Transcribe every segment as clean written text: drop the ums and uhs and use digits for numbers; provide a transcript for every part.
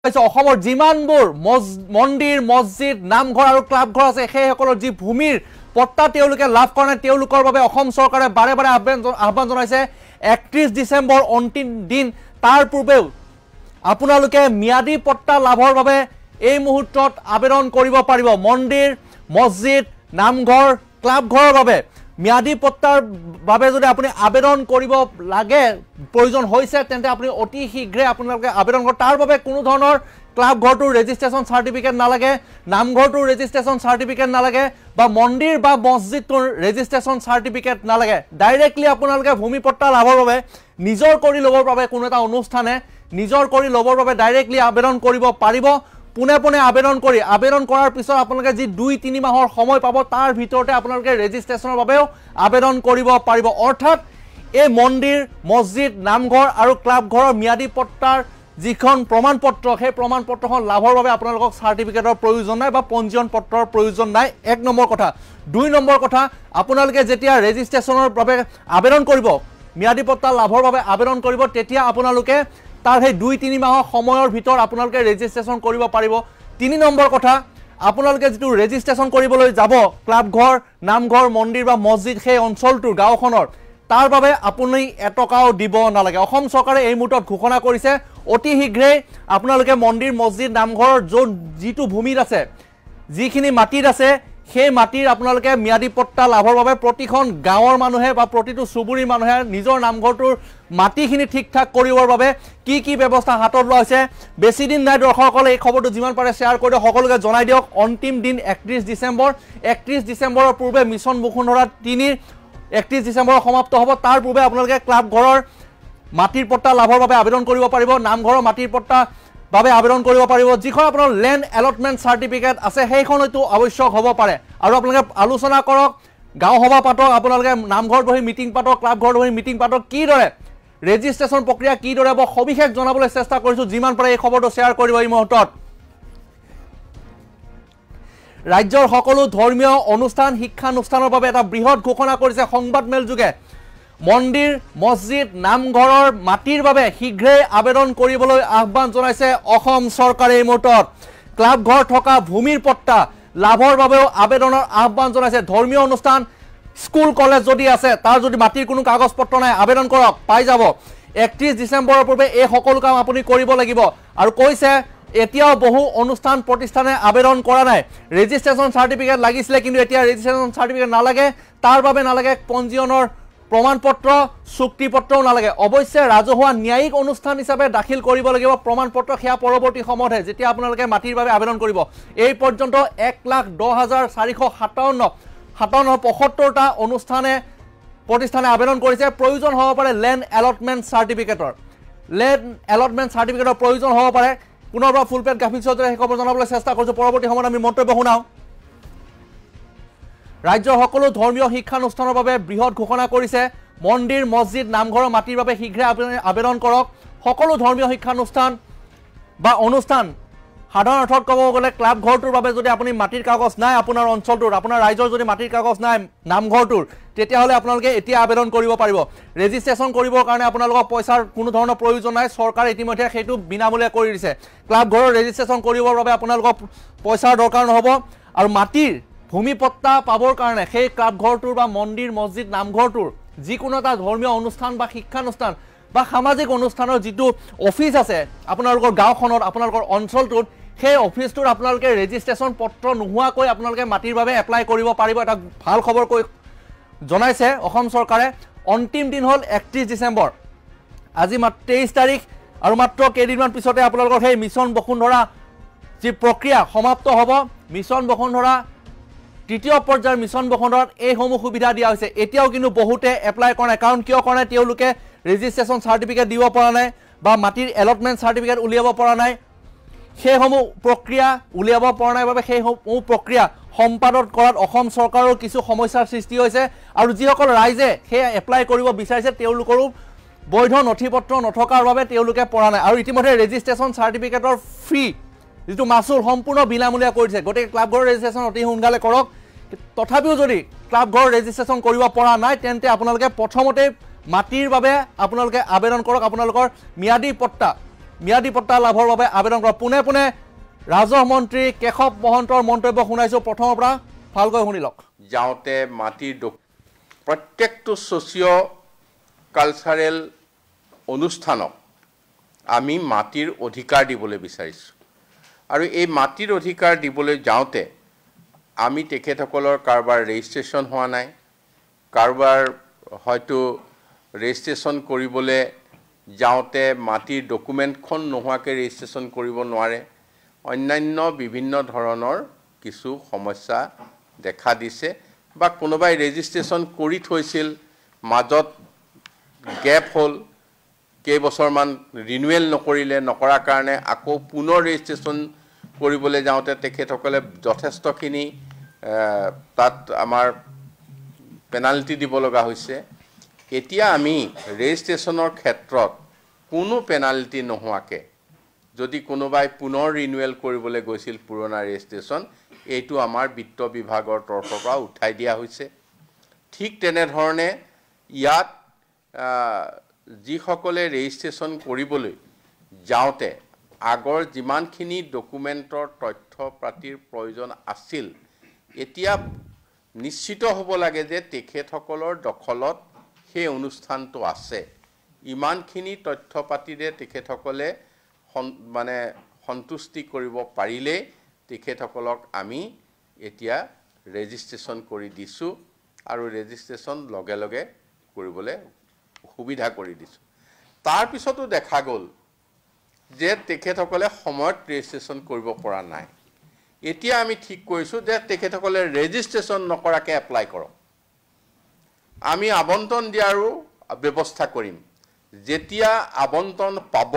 অসমৰ যিমানবোৰ মন্দিৰ মছজিদ নামঘৰ আৰু ক্লাবঘৰ আছে সেইসকলৰ যি ভূমিৰ পট্টা তেওঁলোকে লাভ কৰা নাই তেওঁলোকৰ বাবে অসম চৰকাৰে বাৰে বাৰে আহ্বান জনাইছে 31 ডিসেম্বৰ অন্তিম দিন তাৰ পূৰ্বেও আপোনালোকে ম্যাদী পট্টা লাভৰ বাবে এই মুহূৰ্তত আবেদন কৰিব পাৰিব মন্দিৰ মছজিদ নামঘৰ ক্লাবঘৰৰ বাবে ম্যাদী পট্টাৰ বাবে যদি আপুনি আবেদন কৰিব লাগে প্ৰয়োজন হৈছে তেন্তে আপুনি অতি শীঘ্ৰে আপোনালোকে আবেদন কৰক তাৰ বাবে কোনো ধৰণৰ ক্লাব ঘৰটোৰ ৰেজিষ্ট্ৰেচন সাৰ্টিফিকেট নালাগে নামঘৰটোৰ ৰেজিষ্ট্ৰেচন সাৰ্টিফিকেট নালাগে বা মন্দিৰ বা মছজিদটোৰ ৰেজিষ্ট্ৰেচন সাৰ্টিফিকেট নালাগে ডাইৰেক্টলি আপোনালোকে ভূমি পট্টা লাভৰ বাবে নিজৰ কৰি ল'বৰ বাবে কোনো এটা অনুষ্ঠানে নিজৰ কৰি ল'বৰ বাবে ডাইৰেক্টলি আবেদন কৰিব পাৰিব পুনে পুনে আবেদন কৰাৰ পিছত আপোনালোকে যি 2-3 মাহৰ সময় পাব তাৰ ভিতৰতে আপোনালোকে ৰেজিষ্ট্ৰেচনৰ বাবেও আবেদন কৰিব পাৰিব অৰ্থাৎ এই মন্দিৰ মছজিদ নামঘৰ আৰু ক্লাবঘৰৰ ম্যাদী পট্টাৰ যিখন প্ৰমাণপত্ৰ সেই প্ৰমাণপত্ৰখন লাভৰ বাবে আপোনালোকক সাৰ্টিফিকেটৰ প্ৰয়োজন নাই বা পঞ্জীয়ন পত্ৰৰ প্ৰয়োজন নাই এক নম্বৰ কথা দুই নম্বৰ কথা আপোনালোকে যেতিয়া ৰেজিষ্ট্ৰেচনৰ বাবে আবেদন কৰিব ম্যাদী পট্টা লাভৰ বাবে আবেদন কৰিব তেতিয়া আপোনালোকে তাৰ সেই 2-3 মাহৰ সময়ৰ ভিতৰ আপোনালোকে ৰেজিষ্ট্ৰেচন কৰিব পাৰিব 3 নম্বৰ কথা আপোনালোকে যেটো ৰেজিষ্ট্ৰেচন কৰিবলৈ যাব ক্লাবঘৰ নামঘৰ মন্দিৰ বা মছজিদ সেই অঞ্চলটোৰ গাঁওখনৰ তাৰ বাবে আপুনি এটকাও দিব নালাগে অসম চৰকাৰে এই মুহূৰ্তত ঘোষণা কৰিছে অতি শীঘ্ৰে আপোনালোকে মন্দিৰ মছজিদ নামঘৰৰ যিটো ভূমিত আছে যিখিনি মাটিত আছে সেই মাটিৰ আপোনালোকে ম্যাদী পট্টা লাভৰ বাবে প্ৰতিখন গাঁৱৰ মানুহে বা প্ৰতিটো সুবুৰীৰ মানুহে নিজৰ নামঘৰটোৰ মাটিখিনি ঠিকঠাক কৰিবৰ বাবে কি ব্যৱস্থা হাতত লৈছে বেছি দিন নাই দৰ্শকসকলে এই খবৰটো যিমান পাৰে শ্বেয়াৰ কৰি সকলোকে জনাই দিয়ক অন্তিম দিন 31 ডিসেম্বৰৰ পূৰ্বে মিছন বসুন্ধৰা 3 31 ডিসেম্বৰ সমাপ্ত হ'ব তাৰ পূৰ্বে আপোনালোকে ক্লাব ঘৰৰ মাটিৰ পট্টা লাভৰ বাবে আবেদন কৰিব পাৰিব নামঘৰৰ মাটিৰ পট্টা বাবে আবেদন কৰিব পাৰিব যিখন আপোনাৰ ল্যান্ড এলটমেন্ট সাৰ্টিফিকেট আছে সেইখনটো আৱশ্যক হ'ব পাৰে আৰু আপোনালোকে আলোচনা কৰক গাঁও সভা পাতক আপোনালোকে নামঘৰ বহি মিটিং পাতক ক্লাব ঘৰ বহি মিটিং পাতক কি দৰে ৰেজিষ্ট্ৰেচন প্ৰক্ৰিয়া কি দৰে হ'ব সবিশেষ জনাবলৈ চেষ্টা কৰিছো যিমান পাৰে এই খবৰটো শ্বেয়াৰ কৰিব এই মুহূৰ্তত ৰাজ্যৰ সকলো ধৰ্মীয় অনুষ্ঠান শিক্ষানুষ্ঠানৰ বাবে এটা বৃহৎ ঘোষণা কৰিছে সংবাদমেল যোগে মন্দিৰ মছজিদ নামঘৰৰ মাটিৰ বাবে শীঘ্ৰে আবেদন কৰিবলৈ আহ্বান জনাইছে অসম চৰকাৰে এই মুহূৰ্তত ক্লাব ঘৰ থকা ভূমিৰ পট্টা লাভৰ বাবেও আবেদনৰ আহ্বান জনাইছে ধৰ্মীয় অনুষ্ঠান স্কুল কলেজ যদি আছে তাৰ যদি মাটিৰ কোনো কাগজ পত্ৰ নাই আবেদন কৰক পাই যাব 31 ডিসেম্বৰৰ পূৰ্বে এই সকলো কাম আপুনি কৰিব লাগিব আৰু কৈছে এতিয়াও বহু অনুষ্ঠান প্ৰতিষ্ঠানে আবেদন কৰা নাই ৰেজিষ্ট্ৰেচন সাৰ্টিফিকেট লাগিছিল কিন্তু এতিয়া ৰেজিষ্ট্ৰেচন সাৰ্টিফিকেট নালাগে তাৰ বাবে নালাগে পঞ্জীয়নৰ প্ৰমাণপত্ৰ চুক্তিপত্ৰও নালাগে অৱশ্যে ৰাজহুৱা ন্যায়িক অনুষ্ঠান হিচাপে দাখিল কৰিব লাগিব প্ৰমাণপত্ৰ সেয়া পৰৱৰ্তী সময়তে যেতিয়া আপোনালোকে মাটিৰ বাবে আবেদন কৰিব এই পৰ্যন্ত 1,10,457টা অনুষ্ঠানে প্ৰতিষ্ঠানে আবেদন কৰিছে প্ৰয়োজন হ'ব পাৰে ল্যান্ড এলটমেন্ট সাৰ্টিফিকেটৰ প্ৰয়োজন হ'ব পাৰে পুনৰবাৰ ফুল পেড গ্ৰাফিক্সৰ দ্বাৰা খবৰ জনাবলৈ চেষ্টা কৰিছো পৰৱৰ্তী সময়ত আমি মন্তব্য শুনাও ৰাজ্যৰ সকলো ধৰ্মীয় শিক্ষানুষ্ঠানৰ বাবে বৃহৎ ঘোষণা কৰিছে মন্দিৰ মছজিদ নামঘৰৰ মাটিৰ বাবে শীঘ্ৰে আবেদন কৰক সকলো ধৰ্মীয় শিক্ষানুষ্ঠান বা অনুষ্ঠান সাধাৰণ অৰ্থত ক'ব গ'লে ক্লাব ঘৰটোৰ বাবে যদি আপুনি মাটিৰ কাগজ নাই আপোনাৰ অঞ্চলটোৰ আপোনাৰ ৰাজ্যৰ যদি মাটিৰ কাগজ নাই নামঘৰটোৰ তেতিয়াহ'লে আপোনালোকে এতিয়া আবেদন কৰিব পাৰিব ৰেজিষ্ট্ৰেচন কৰিবৰ কাৰণে আপোনালোকক পইচাৰ কোনো ধৰণৰ প্ৰয়োজন নাই চৰকাৰে ইতিমধ্যে সেইটো বিনামূলীয়া কৰি দিছে ক্লাব ঘৰৰ ৰেজিষ্ট্ৰেচন কৰিবৰ বাবে আপোনালোকক পইচাৰ দৰকাৰ নহ'ব আৰু মাটিৰ ভূমি পট্টা পাবৰ কাৰণে সেই ক্লাব ঘৰটোৰ বা মন্দিৰ মছজিদ নামঘৰটোৰ যিকোনো এটা ধৰ্মীয় অনুষ্ঠান বা শিক্ষানুষ্ঠান বা সামাজিক অনুষ্ঠানৰ যিটো অফিচ আছে আপোনালোকৰ গাঁওখনত আপোনালোকৰ অঞ্চলটোত সেই অফিচটোৰ আপোনালোকে ৰেজিষ্ট্ৰেচন পত্ৰ নোহোৱাকৈ আপোনালোকে মাটিৰ বাবে এপ্লাই কৰিব পাৰিব এটা ভাল খবৰ কৈ জনাইছে অসম চৰকাৰে অন্তিম দিন হ'ল 31 ডিসেম্বৰ আজি 23 তাৰিখ আৰু মাত্ৰ কেইদিনমান পিছতে আপোনালোকৰ সেই মিছন বসুন্ধৰা যি প্ৰক্ৰিয়া সমাপ্ত হ'ব মিছন বসুন্ধৰা তৃতীয় পৰ্যায়ৰ মিছন বসুন্ধৰাত এই সমূহ সুবিধা দিয়া হৈছে এতিয়াও কিন্তু বহুতে এপ্লাই কৰা নাই কাৰণ কিয় কৰা নাই তেওঁলোকে ৰেজিষ্ট্ৰেচন সাৰ্টিফিকেট দিব পৰা নাই বা মাটিৰ এলটমেন্ট সাৰ্টিফিকেট উলিয়াব পৰা নাই সেই সমূহ প্ৰক্ৰিয়া উলিয়াব পৰা নাই বাবে সেই সমূহ প্ৰক্ৰিয়া সম্পাদন কৰাত অসম চৰকাৰৰ কিছু সমস্যাৰ সৃষ্টি হৈছে আৰু যিসকল ৰাইজে সেই এপ্লাই কৰিব বিচাৰিছে তেওঁলোকৰো বৈধ নথিপত্ৰ নথকাৰ বাবে তেওঁলোকে পৰা নাই আৰু ইতিমধ্যে ৰেজিষ্ট্ৰেচন সাৰ্টিফিকেটৰ ফ্ৰী যিটো মাসুল সম্পূৰ্ণ বিনামূলীয়া কৰিছে গটে ক্লাব ঘৰ ৰেজিষ্ট্ৰেচন অতি সোনকালে কৰক তথাপিও যদি ক্লাব ঘৰ ৰেজিষ্ট্ৰেচন কৰিব পৰা নাই তেন্তে আপোনালোকে প্ৰথমতে মাটিৰ বাবে আপোনালোকে আবেদন কৰক আপোনালোকৰ ম্যাদী পট্টা ম্যাদী পট্টা লাভৰ বাবে আবেদন কৰা পুনে পুনে ৰাজহ মন্ত্ৰী কেশৱ মহন্তৰ মন্তব্য শুনাইছো প্ৰথমৰ পৰা ভালকৈ শুনি লওক যাওঁতে মাটিৰ প্ৰত্যেকটো সোশিও কালচাৰেল অনুষ্ঠানক আমি মাটিৰ অধিকাৰ দিবলৈ বিচাৰিছো আৰু এই মাটিৰ অধিকাৰ দিবলৈ যাওঁতে আমি তেখেতসকলৰ কাৰবাৰ ৰেজিষ্ট্ৰেচন হোৱা নাই কাৰবাৰ হয়তো ৰেজিষ্ট্ৰেচন কৰিবলৈ যাওঁতে মাটিৰ ডকুমেণ্টখন নোহোৱাকৈ ৰেজিষ্ট্ৰেচন কৰিব নোৱাৰে অন্যান্য বিভিন্ন ধৰণৰ কিছু সমস্যা দেখা দিছে বা কোনোবাই ৰেজিষ্ট্ৰেচন কৰি থৈছিল মাজত গেপ হ'ল কেইবছৰমান ৰিনিউৱেল নকৰিলে নকৰাৰ কাৰণে আকৌ পুনৰ ৰেজিষ্ট্ৰেচন কৰিবলৈ যাওঁতে তেখেতসকলে যথেষ্টখিনি তাত আমাৰ পেনাল্টি দিব লগা হৈছে এতিয়া আমি ৰেজিষ্ট্ৰেচনৰ ক্ষেত্ৰত কোনো পেনাল্টি নোহোৱাকৈ যদি কোনোবাই পুনৰ ৰিনিউৱেল কৰিবলৈ গৈছিল পুৰণা ৰেজিষ্ট্ৰেচন এইটো আমাৰ বিত্ত বিভাগৰ তৰফৰ পৰা উঠাই দিয়া হৈছে ঠিক তেনেধৰণে ইয়াত যিসকলে ৰেজিষ্ট্ৰেচন কৰিবলৈ যাওঁতে আগৰ যিমানখিনি ডকুমেণ্টৰ তথ্য পাতিৰ প্ৰয়োজন আছিল এতিয়া নিশ্চিত হ'ব লাগে যে তেখেতসকলৰ দখলত সেই অনুষ্ঠানটো আছে ইমানখিনি তথ্য পাতিৰে তেখেতসকলে মানে সন্তুষ্টি কৰিব পাৰিলে তেখেতসকলক আমি এতিয়া ৰেজিষ্ট্ৰেচন কৰি দিছো আৰু ৰেজিষ্ট্ৰেচন লগে লগে কৰিবলৈ সুবিধা কৰি দিছো তাৰ পিছতো দেখা গ'ল যে তেখেতসকলে সময়ত ৰেজিষ্ট্ৰেচন কৰিব পৰা নাই এতিয়া আমি ঠিক কৰিছো যে তেখেতসকলে ৰেজিষ্ট্ৰেচন নকৰাকৈ এপ্লাই কৰক আমি আবণ্টন দিয়াৰো ব্যৱস্থা কৰিম যেতিয়া আবণ্টন পাব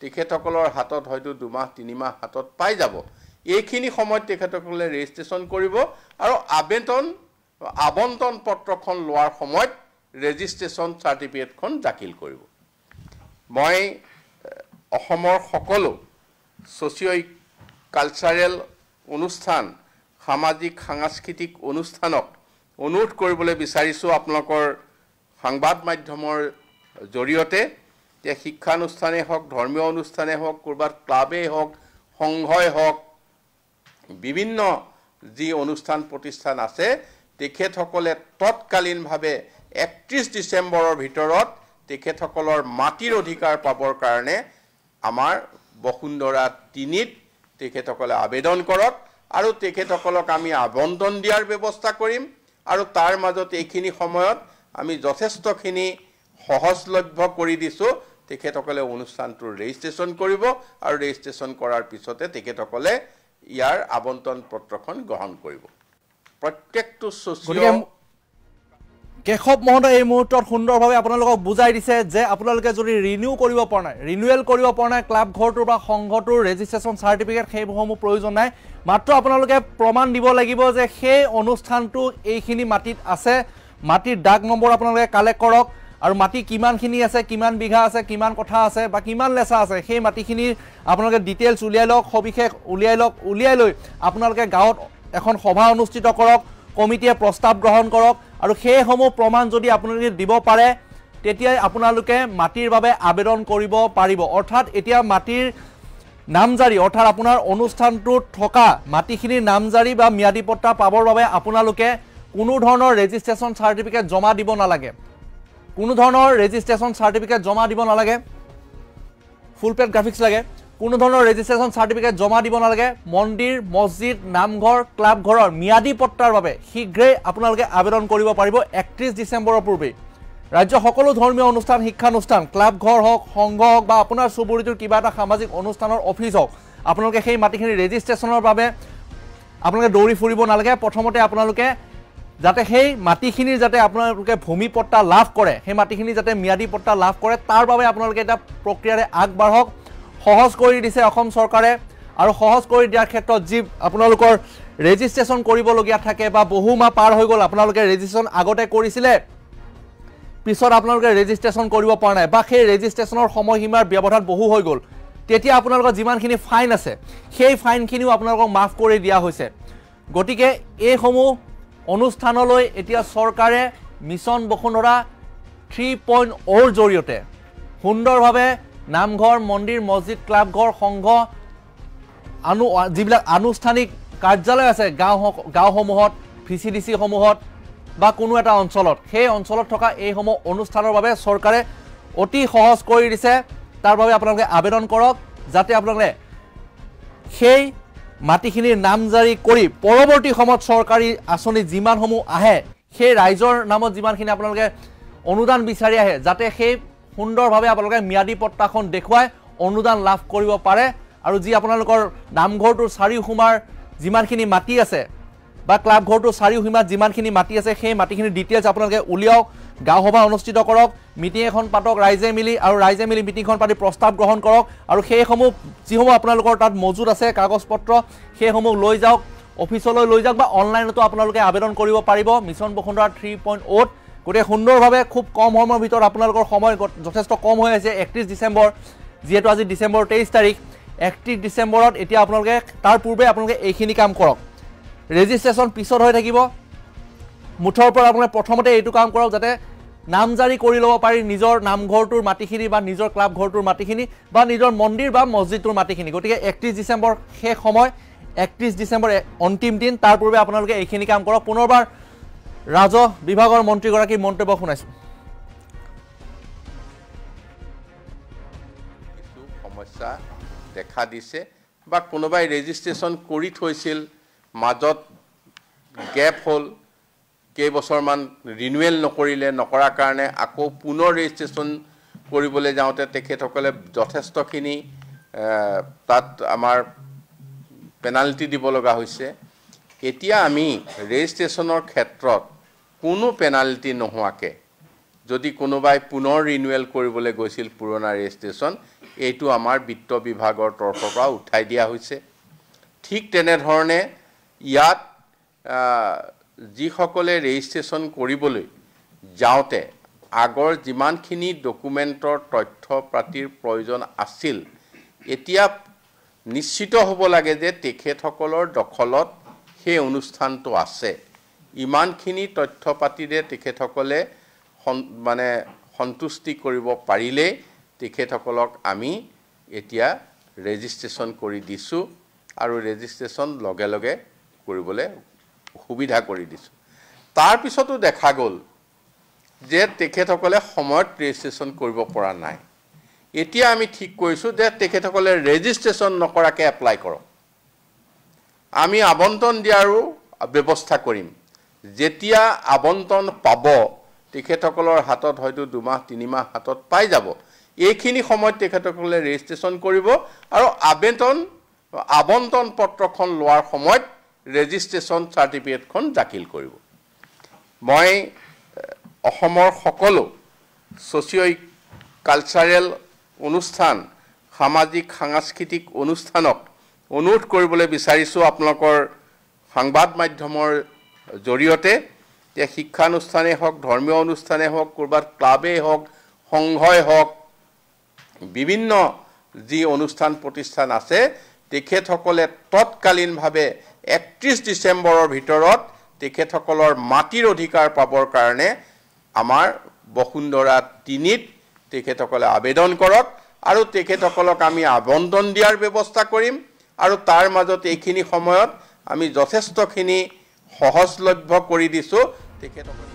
তেখেতসকলৰ হাতত হয়তো 2 মাহ 3 মাহ হাতত পাই যাব এইখিনি সময়ত তেখেতসকলে ৰেজিষ্ট্ৰেচন কৰিব আৰু আবণ্টন পত্ৰখন লোৱাৰ সময়ত ৰেজিষ্ট্ৰেচন চাৰ্টিফিকেটখন দাখিল কৰিব মই অসমৰ সকলো সোশিও কালচাৰেল অনুষ্ঠান সামাজিক সাংস্কৃতিক অনুষ্ঠানক অনুৰোধ কৰিবলৈ বিচাৰিছো আপোনালোকৰ সংবাদ মাধ্যমৰ জৰিয়তে যে শিক্ষানুষ্ঠানেই হওক ধৰ্মীয় অনুষ্ঠানেই হওক কৰবাত ক্লাবেই হওক সংঘই হওক বিভিন্ন যি অনুষ্ঠান প্ৰতিষ্ঠান আছে তেখেতসকলে তৎকালীনভাৱে 31 ডিসেম্বৰৰ ভিতৰত তেখেতসকলৰ মাটিৰ অধিকাৰ পাবৰ কাৰণে আমাৰ বসুন্ধৰা 3ত তেখেতসকলে আবেদন কৰক আৰু তেখেতসকলক আমি আবণ্টন দিয়াৰ ব্যৱস্থা কৰিম আৰু তাৰ মাজত এইখিনি সময়ত আমি যথেষ্টখিনি সহজলভ্য কৰি দিছো তেখেতসকলে অনুষ্ঠানটোৰ ৰেজিষ্ট্ৰেচন কৰিব আৰু ৰেজিষ্ট্ৰেচন কৰাৰ পিছতে তেখেতসকলে ইয়াৰ আবণ্টন পত্ৰখন গ্ৰহণ কৰিব প্ৰত্যেকটো সোশিও কেশৱ মহন্তৰ এই মুহূৰ্তত সুন্দৰভাৱে আপোনালোকক বুজাই দিছে যে আপোনালোকে যদি ৰিনিউৱেল কৰিব পৰা নাই ক্লাব ঘৰটোৰ বা সংঘটোৰ ৰেজিষ্ট্ৰেচন চাৰ্টিফিকেট সেইসমূহ প্ৰয়োজন নাই মাত্ৰ আপোনালোকে প্ৰমাণ দিব লাগিব যে সেই অনুষ্ঠানটো এইখিনি মাটিত আছে মাটিৰ ডাক নম্বৰ আপোনালোকে কালেক্ট কৰক আৰু মাটি কিমানখিনি আছে কিমান বিঘা আছে কিমান কথা আছে বা কিমান লেচা আছে সেই মাটিখিনি আপোনালোকে ডিটেইলছ উলিয়াই লওক সবিশেষ উলিয়াই লৈ আপোনালোকে গাঁৱত এখন সভা অনুষ্ঠিত কৰক কমিটিয়ে প্ৰস্তাৱ গ্ৰহণ কৰক আৰু সেইসমূহ প্ৰমাণ যদি আপোনালোকে দিব পাৰে তেতিয়াই আপোনালোকে মাটিৰ বাবে আবেদন কৰিব পাৰিব অৰ্থাৎ এতিয়া মাটিৰ নামজাৰি অৰ্থাৎ আপোনাৰ অনুষ্ঠানটোত থকা মাটিখিনিৰ নামজাৰি বা ম্যাদী পট্টা পাবৰ বাবে আপোনালোকে কোনো ধৰণৰ ৰেজিষ্ট্ৰেচন চাৰ্টিফিকেট জমা দিব নালাগে ফুল পেড গ্ৰাফিক্স লাগে কোনো ধৰণৰ ৰেজিষ্ট্ৰেচন চাৰ্টিফিকেট জমা দিব নালাগে মন্দিৰ মছজিদ নামঘৰ ক্লাব ঘৰৰ ম্যাদী পট্টাৰ বাবে শীঘ্ৰেই আপোনালোকে আবেদন কৰিব পাৰিব 31 ডিসেম্বৰৰ পূৰ্বে ৰাজ্য সকলো ধৰ্মীয় অনুষ্ঠান শিক্ষানুষ্ঠান ক্লাব ঘৰ হওক সংঘ হওক বা আপোনাৰ সুবুৰিটোৰ কিবা এটা সামাজিক অনুষ্ঠানৰ অফিচ হওক আপোনালোকে সেই মাটিখিনি ৰেজিষ্ট্ৰেচনৰ বাবে আপোনালোকে দৌৰি ফুৰিব নালাগে প্ৰথমতে আপোনালোকে যাতে সেই মাটিখিনিৰ যাতে আপোনালোকে ভূমি পট্টা লাভ কৰে সেই মাটিখিনি যাতে ম্যাদী পট্টা লাভ কৰে তাৰ বাবে আপোনালোকে এটা প্ৰক্ৰিয়াৰে আগবাঢ়ক সহজ কৰি দিছে অসম চৰকাৰে আৰু সহজ কৰি দিয়াৰ ক্ষেত্ৰত যি আপোনালোকৰ ৰেজিষ্ট্ৰেচন কৰিবলগীয়া থাকে বা বহু মাহ পাৰ হৈ গ'ল আপোনালোকে ৰেজিষ্ট্ৰেচন আগতে কৰিছিলে পিছত আপোনালোকে ৰেজিষ্ট্ৰেচন কৰিব পৰা নাই বা সেই ৰেজিষ্ট্ৰেচনৰ সময়সীমাৰ ব্যৱধান বহু হৈ গ'ল তেতিয়া আপোনালোকৰ যিমানখিনি ফাইন আছে সেই ফাইনখিনিও আপোনালোকক মাফ কৰি দিয়া হৈছে গতিকে এইসমূহ অনুষ্ঠানলৈ এতিয়া চৰকাৰে মিছন বসুন্ধৰা 3.0 ৰ জৰিয়তে সুন্দৰভাৱে নামঘৰ মন্দিৰ মছজিদ ক্লাবঘৰ সংঘ যিবিলাক আনুষ্ঠানিক কাৰ্যালয় আছে গাঁওসমূহত VCDC সমূহত বা কোনো এটা অঞ্চলত সেই অঞ্চলত থকা এইসমূহ অনুষ্ঠানৰ বাবে চৰকাৰে অতি সহজ কৰি দিছে তাৰ বাবে আপোনালোকে আবেদন কৰক যাতে আপোনালোকে সেই মাটিখিনিৰ নামজাৰি কৰি পৰৱৰ্তী সময়ত চৰকাৰী আঁচনি যিমানসমূহ আহে সেই ৰাইজৰ নামত যিমানখিনি আপোনালোকে অনুদান বিচাৰি আহে যাতে সেই সুন্দৰভাৱে আপোনালোকে ম্যাদী পট্টাখন দেখুৱাই অনুদান লাভ কৰিব পাৰে আৰু যি আপোনালোকৰ নামঘৰটোৰ চাৰিওসীমাৰ যিমানখিনি মাটি আছে বা ক্লাবঘৰটোৰ চাৰিওসীমাত যিমানখিনি মাটি আছে সেই মাটিখিনিৰ ডিটেইলছ আপোনালোকে উলিয়াওক গাঁও সভা অনুষ্ঠিত কৰক মিটিং এখন পাতক ৰাইজে মিলি মিটিংখন পাতি প্ৰস্তাৱ গ্ৰহণ কৰক আৰু সেইসমূহ যিসমূহ আপোনালোকৰ তাত মজুত আছে কাগজ পত্ৰ সেইসমূহ লৈ যাওক অফিচলৈ লৈ যাওক বা অনলাইনতো আপোনালোকে আবেদন কৰিব পাৰিব মিছন বসুন্ধৰা 3.0 গোটেই সুন্দৰভাৱে খুব কম সময়ৰ ভিতৰত আপোনালোকৰ সময় যথেষ্ট কম হৈ আছে 31 ডিচেম্বৰ যিহেতু আজি ডিচেম্বৰ 23 তাৰিখ 31 ডিচেম্বৰত এতিয়া আপোনালোকে তাৰ পূৰ্বে আপোনালোকে এইখিনি কাম কৰক ৰেজিষ্ট্ৰেশ্যন পিছত হৈ থাকিব মুঠৰ পৰা আপোনালোকে প্ৰথমতে এইটো কাম কৰক যাতে নামজাৰি কৰি ল'ব পাৰি নিজৰ নামঘৰটোৰ মাটিখিনি বা নিজৰ ক্লাবঘৰটোৰ মাটিখিনি বা নিজৰ মন্দিৰ বা মছজিদটোৰ মাটিখিনি গতিকে 31 ডিচেম্বৰ শেষ সময় 31 ডিচেম্বৰ অন্তিম দিন তাৰ পূৰ্বে আপোনালোকে এইখিনি কাম কৰক পুনৰবাৰ ৰাজহ বিভাগৰ মন্ত্ৰীগৰাকীৰ মন্তব্য শুনাইছো কিছু সমস্যা দেখা দিছে বা কোনোবাই ৰেজিষ্ট্ৰেশ্যন কৰি থৈছিল মাজত গেপ হ'ল কেইবছৰমান ৰিনিউৱেল নকৰাৰ কাৰণে আকৌ পুনৰ ৰেজিষ্ট্ৰেশ্যন কৰিবলৈ যাওঁতে তেখেতসকলে যথেষ্টখিনি তাত আমাৰ পেনাল্টি দিব লগা হৈছে এতিয়া আমি ৰেজিষ্ট্ৰেশ্যনৰ ক্ষেত্ৰত কোনো পেনাল্টি নোহোৱাকৈ যদি কোনোবাই পুনৰ ৰিনিউৱেল কৰিবলৈ গৈছিল পুৰণা ৰেজিষ্ট্ৰেশ্যন এইটো আমাৰ বিত্ত বিভাগৰ তৰফৰ পৰা উঠাই দিয়া হৈছে ঠিক তেনেধৰণে ইয়াত যিসকলে ৰেজিষ্ট্ৰেশ্যন কৰিবলৈ যাওঁতে আগৰ যিমানখিনি ডকুমেণ্টৰ তথ্য পাতিৰ প্ৰয়োজন আছিল এতিয়া নিশ্চিত হ'ব লাগে যে তেখেতসকলৰ দখলত সেই অনুষ্ঠানটো আছে ইমানখিনি তথ্য পাতিৰে তেখেতসকলে মানে সন্তুষ্টি কৰিব পাৰিলে তেখেতসকলক আমি এতিয়া ৰেজিষ্ট্ৰেশ্যন কৰি দিছোঁ আৰু ৰেজিষ্ট্ৰেশ্যন লগে লগে কৰিবলৈ সুবিধা কৰি দিছোঁ তাৰ পিছতো দেখা গ'ল যে তেখেতসকলে সময়ত ৰেজিষ্ট্ৰেশ্যন কৰিব পৰা নাই এতিয়া আমি ঠিক কৰিছোঁ যে তেখেতসকলে ৰেজিষ্ট্ৰেশ্যন নকৰাকৈ এপ্লাই কৰক আমি আবণ্টন দিয়াৰো ব্যৱস্থা কৰিম যেতিয়া আবণ্টন পাব তেখেতসকলৰ হাতত হয়তো 2 মাহ 3 মাহ হাতত পাই যাব এইখিনি সময়ত তেখেতসকলে ৰেজিষ্ট্ৰেশ্যন কৰিব আৰু আবণ্টন পত্ৰখন লোৱাৰ সময়ত ৰেজিষ্ট্ৰেশ্যন চাৰ্টিফিকেটখন দাখিল কৰিব মই অসমৰ সকলো ছ'চিঅ' কালচাৰেল অনুষ্ঠান সামাজিক সাংস্কৃতিক অনুষ্ঠানক অনুৰোধ কৰিবলৈ বিচাৰিছোঁ আপোনালোকৰ সংবাদ মাধ্যমৰ জৰিয়তে যে শিক্ষানুষ্ঠানেই হওক ধৰ্মীয় অনুষ্ঠানেই হওক ক'ৰবাত ক্লাবেই হওক সংঘই হওক বিভিন্ন যি অনুষ্ঠান প্ৰতিষ্ঠান আছে তেখেতসকলে তৎকালীনভাৱে 31 ডিচেম্বৰৰ ভিতৰত তেখেতসকলৰ মাটিৰ অধিকাৰ পাবৰ কাৰণে আমাৰ বসুন্ধৰা 3ত তেখেতসকলে আবেদন কৰক আৰু তেখেতসকলক আমি আবণ্টন দিয়াৰ ব্যৱস্থা কৰিম আৰু তাৰ মাজত এইখিনি সময়ত আমি যথেষ্টখিনি সহজলভ্য কৰি দিছোঁ তেখেতসকলে